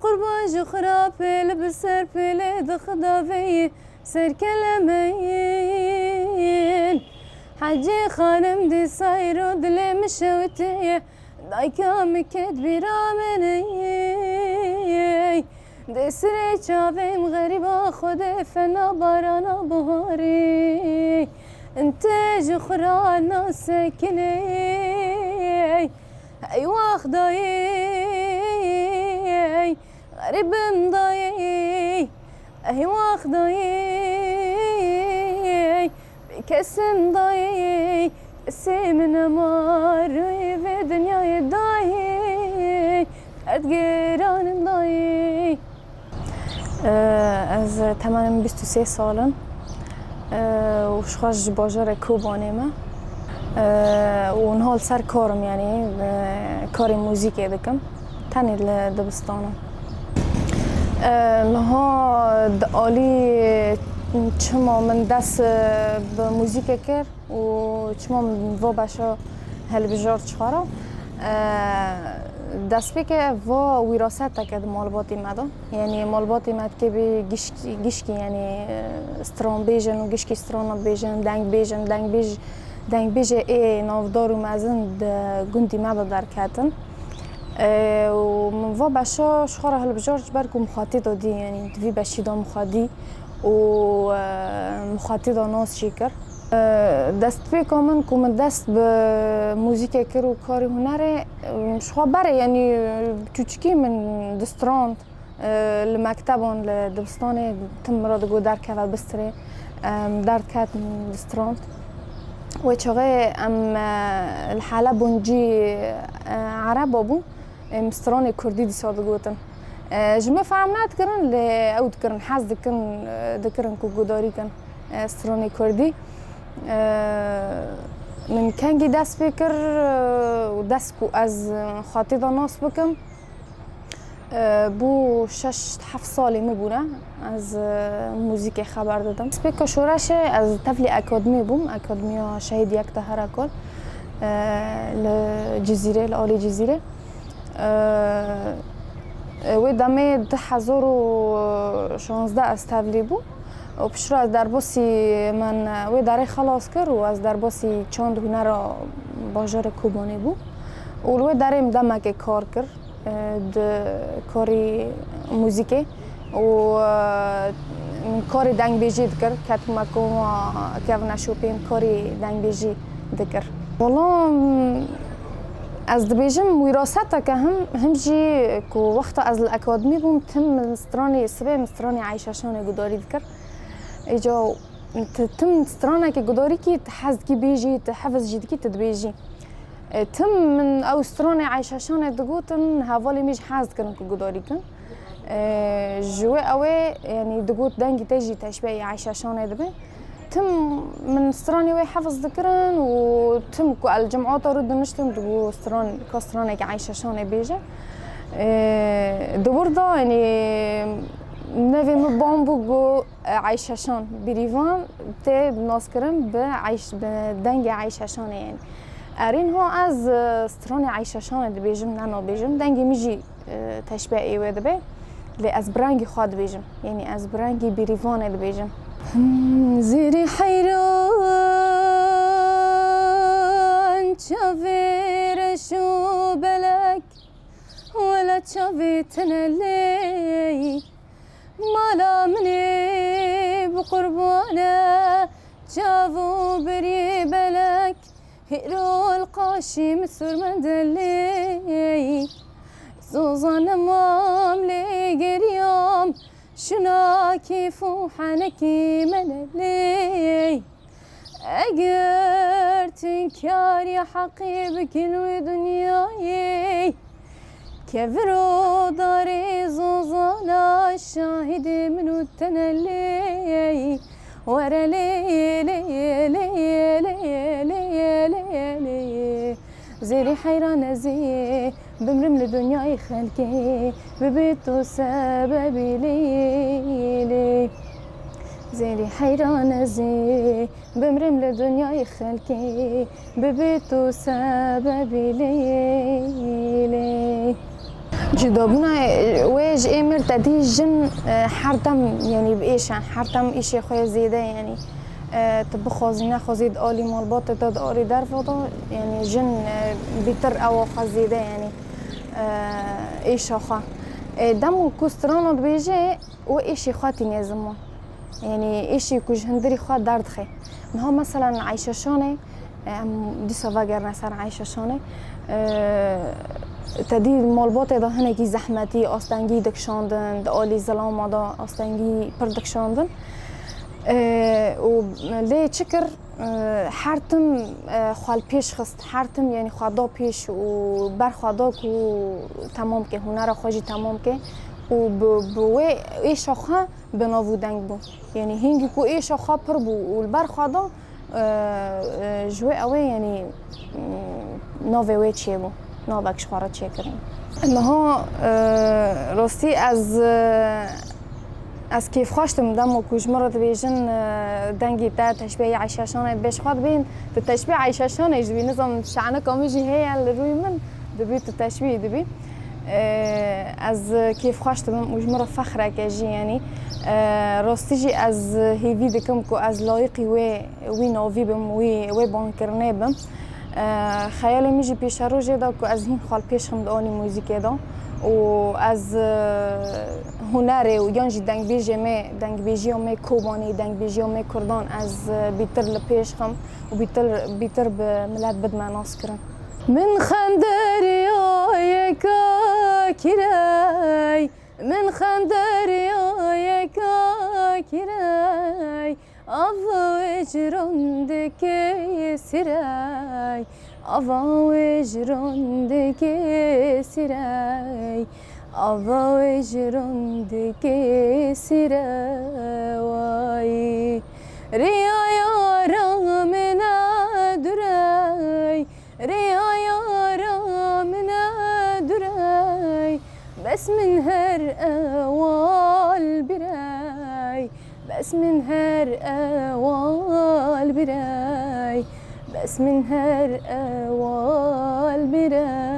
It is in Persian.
قربان جخرا پیل بسر پیل دخداوی سر کلمین حجی خانم دی سایرو دل مشوتی دایکا مکد بیرامنی دی سری چاویم غریبا خود فنا بارانا بهاری انت جخرا ناسکنی ای واخدایی غريبم ضايع اهي واخداي بكسم ضايع كسم نمار في دنيا ضايع اتقران ضايع از تمام 23 سالم وشخاش باجر کوبانیمه و نهال سر کارم یعنی کاری موزیکی دکم تنی لدبستانم لها عالی چما من دست به موزیک کرد و چما من و باشا هل بجار چخارا دست بکه و وراثت تکد مالباتی مدا یعنی مالباتی مد که به گشکی یعنی استران بیجن و گشکی استران بیجن دنگ بیج ای نافدار و مزن گندی مدا در کتن و من و باشا شخاره هل بجار برکو مخاطی دادی یعنی دوی باشی دا مخاطی و مخاطی دا ناس شکر دست بکه من که من دست به موزیک کر و کاری هنره شخواه بره یعنی چوچکی من دستراند لمکتبان لدبستان تم را دگو در که و بستره درد کت دستراند و چاقه ام الحاله بونجی عرب بابو مستراني كردي دي صاد قوتن جمع فهمنات كرن لأود كرن حاز دكرن كو قداري كن مستراني كردي من كان دست بكر ودست كو از خاطيدا ناس بكم بو 6-7 سالي مبونه از موزیک خبر دادم سپیکا شورش از طفلی اکادمی بوم اکادمیا شهید یک تهر اکل لجزیره لآلی جزیره و دمه 2016 از طفلی بو و پشرا از درباسی من و داره خلاص کرد و از درباسی چند هنر باجر کوبانی بو و داریم دمک کار کرد کاری موزیکی و کاری دنگ بیجی دکر کت مکو که نشوپیم کاری دنگ بیجی دکر والله از دبیجم وراثت که همجی که وقت از الاکادمی بوم تم مسترانی سبه مسترانی عایشه شانه گداری دکر ایجا تم مسترانه که گداری کی تحز کی بیجی تحفظ جید کی تدبیجی تم من أوستراليا عايشة شانة دقوتن هافالي مش حاز كن كقداري كن جوا أوي يعني دقوت دنجي تجي تشبيه عايشة شانة دبي تم من أستراليا وي حفظ ذكرن وتم الجمعات رد نشتم دقو أستراليا عايشة شانة بيجا دبوردا يعني نوی مبامبو عايشة شان بريفان تي بناس كرم بعيش بدنجي عايشة شانة يعني ارین ها از استرانی عایشه شانه دبیجم نه بیجم دنگی میجی تشبیه ایوه دبی لی از برنگی خواد بیجم یعنی از برنگی بریوانه دبیجم زیری حیران چاوی رشو بلک ولا چاوی تنلی مالا منی بقربانه چاوو بری بلک هيرو القاشي مسور مدلي سوزان ماملي قريام شنا كيفو حنكي مللي اقر تنكاري حقي بكل دنياي كفرو داري زوزانا الشاهد منو التنلي ورا لي لي لي لي لي لي زيري حيرانة زي بمرم لدنياي خلقي ببيتو سببي لي زيري حيرانة زي بمرم لدنياي خلقي ببيتو سببي لي جدابنا ويج امر تدي جن حرتم يعني بإيشان حرتم إيش خوي زيادة يعني تبى خازنة خزيد آلي مالبات تد آلي در فضا يعني جن بيتر أو خزيدة يعني إيش خا دمو كسترانا بيجي وإيش خاتين يا زمان يعني إيش كوج هندري خا درد خي نها مثلا عايشة شانه دي سواجر نصر عايشة شانه تدی مالبات دا هنگی زحمتی آستانگی دکشاندن دالی زلام دا آستانگی پر دکشاندن و لی چکر حرتم خال پیش خست حرتم یعنی خدا پیش و بر خدا کو تمام که هنر خواجی تمام که و بوی ایش آخه بناودنگ بو یعنی هنگی کو ایش آخه پر بو و بر خدا جوی اوه یعنی ناوه وی چیه بو نابکش خورد چه کردیم. انها راستی از کیف خوشتم دم و کوچ مرد بیشن دنگی تا تشبیه عیششانه بیش خود بین تو تشبیه عیششانه جدی نظام شعنه کامیجی هی روی من دبی تو تشبیه دبی از کیف خوشتم و مرد فخره کجی یعنی راستی جی از هیوی دکم کو از لایقی وی ناوی بم وی بانکرنه بم خیال میجی پیش رو جدا که از این خال پیش هم دانی موزیک دا و از هنر و یانجی دنگ بیجی می کوبانی دنگ بیجی می کردان از بیتر لپیش هم و بیتر به ملت بد معناس کرن من خندری آیکا کیرای من خندری آیکا کیرای Ava ecrandeki siray Ava ecrandeki siray Ava ecrandeki siray Riyaya ramına duray Riyaya ramına duray Bes min her eval biray بس من هر أوال براي بس من هر أوال براي